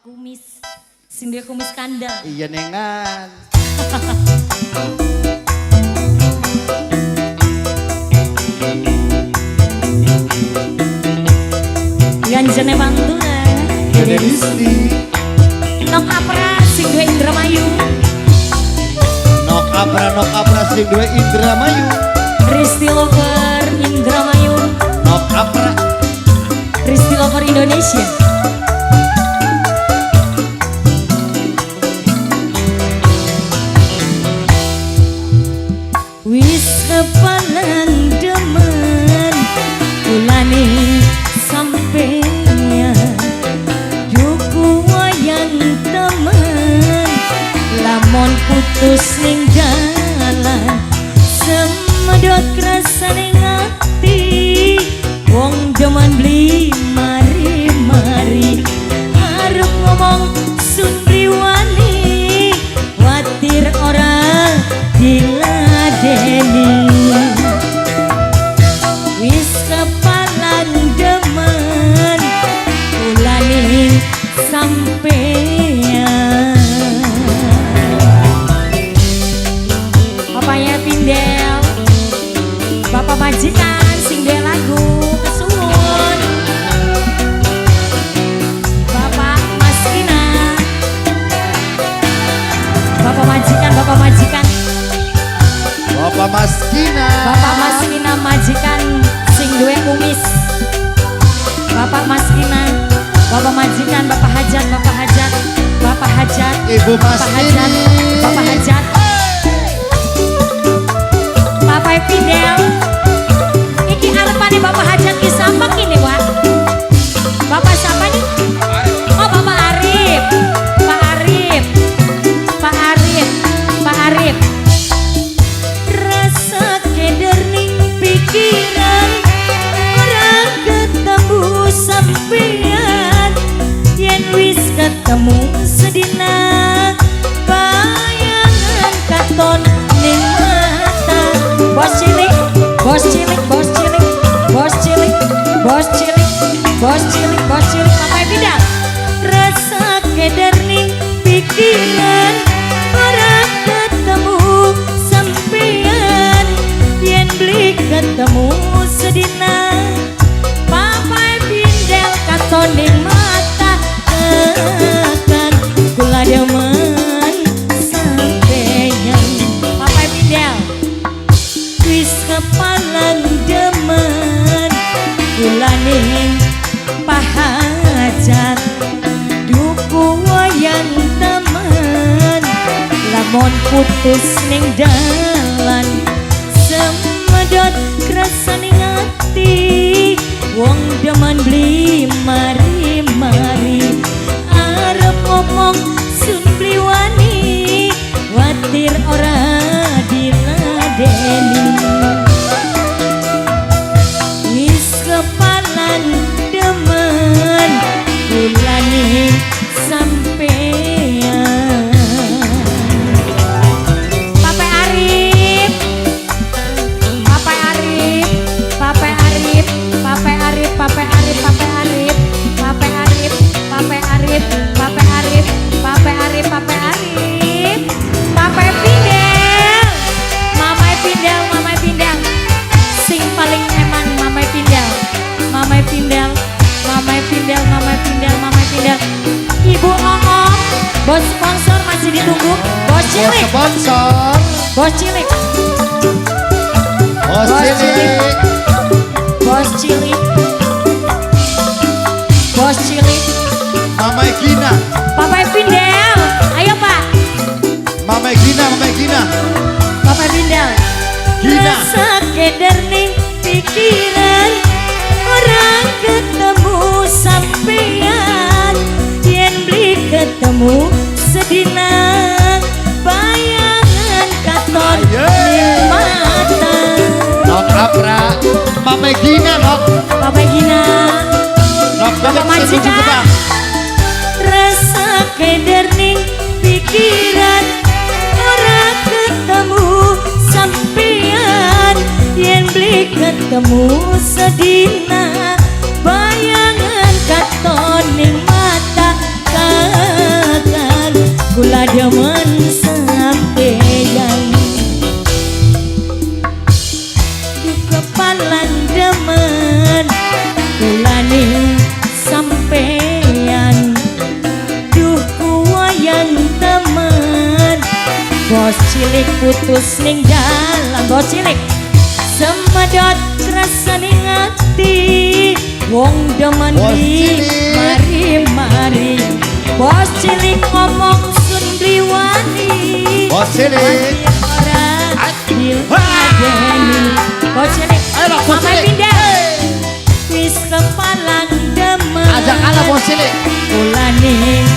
kumis. Sing duwe kumis kandel. Iya nengan. Ganjene Pantuna. Dede Risti. Nok Apra sing duwe Indramayu. Nok Apra sing duwe Indramayu. Risti Lover Indramayu. Nok Apra. Risti Lover Indonesia. Wis kepalan demen ulane sampeyan juku wayang temen lamun putus ning dalan semedot rasane ngati wong jaman beli mari-mari arep ngomong sun riwani watir ora diladeni wis kepalan demen ulane sampeyan papanya Pindel bapak majikan sing duwe lagu kesuwun bapak Maskina bapak majikan Bapak Maskina. Bapak Maskina majikan sing duwe kumis. Bapak Maskina, Bapak majikan, Bapak Hajat, Bapak Hajat, Bapak Hajat, Ibu Bapak Hajat, Maskini. Bapak Hajat, Bapak Fidel. Iki arepane Bapak Hajat ki sampak ini, Wak. Bapak siapa nih? Oh, Bapak Arif. Pak Arif. Pak Arif. Pak Arif. Rasa keder ning pikiran orang ketemu sampean yen wis ketemu sedina bayangan katon ning mata bos cilik bos cilik bos cilik bos cilik bos cilik bos cilik bos cilik apa bidang rasa keder ning pikiran orang ketemu sampean yen beli ketemu sedina papai Pindel katon ning mata tekan kula demen sampeyan papai Pindel wis kepalang demen kula ning pahajat duku wayang temen lamun putus ning dalan semedot krasane ngati wong demen beli mari-mari arep ngomong sun beli wani watir ora diladeni wis kepalan demen ulane sampeyan Papai Arif Papai Arif Papai Arif Papai Arif Papai Arif Papai Arif Papai Arif Papai Arif Papai Arif Papai Arif Papai Arif Papai Pindel Mamai Pindel Mamai Pindel sing paling eman Mamai Pindel Mamai Pindel Mamai Pindel Mamai Pindel Mamai Pindel Ibu Ongong bos sponsor masih ditunggu bos cilik Sponsor. bos cilik Bos cilik. bos cilik bos cilik Mama Gina. Papai Pindel ayo Pak Mama Gina. Papai Pindel Gina. rasa keder ning pikiran orang ketemu sampean yen beli ketemu sedina bayangan katon ning mata Nok Apra. Mama Gina nok. Papai Gina Nok Bapak majikan rasa keder ning pikiran orang ketemu sampean yen beli ketemu sedina bayangan katon ning mata putus ning dalan bocilik semedot rasane ngati wong demeni mari-mari bos cilik ngomong sun riwani Bos cilik ora diladeni bos cilik mama pindah wis kepalang demen ajak ala bos cilik kula ning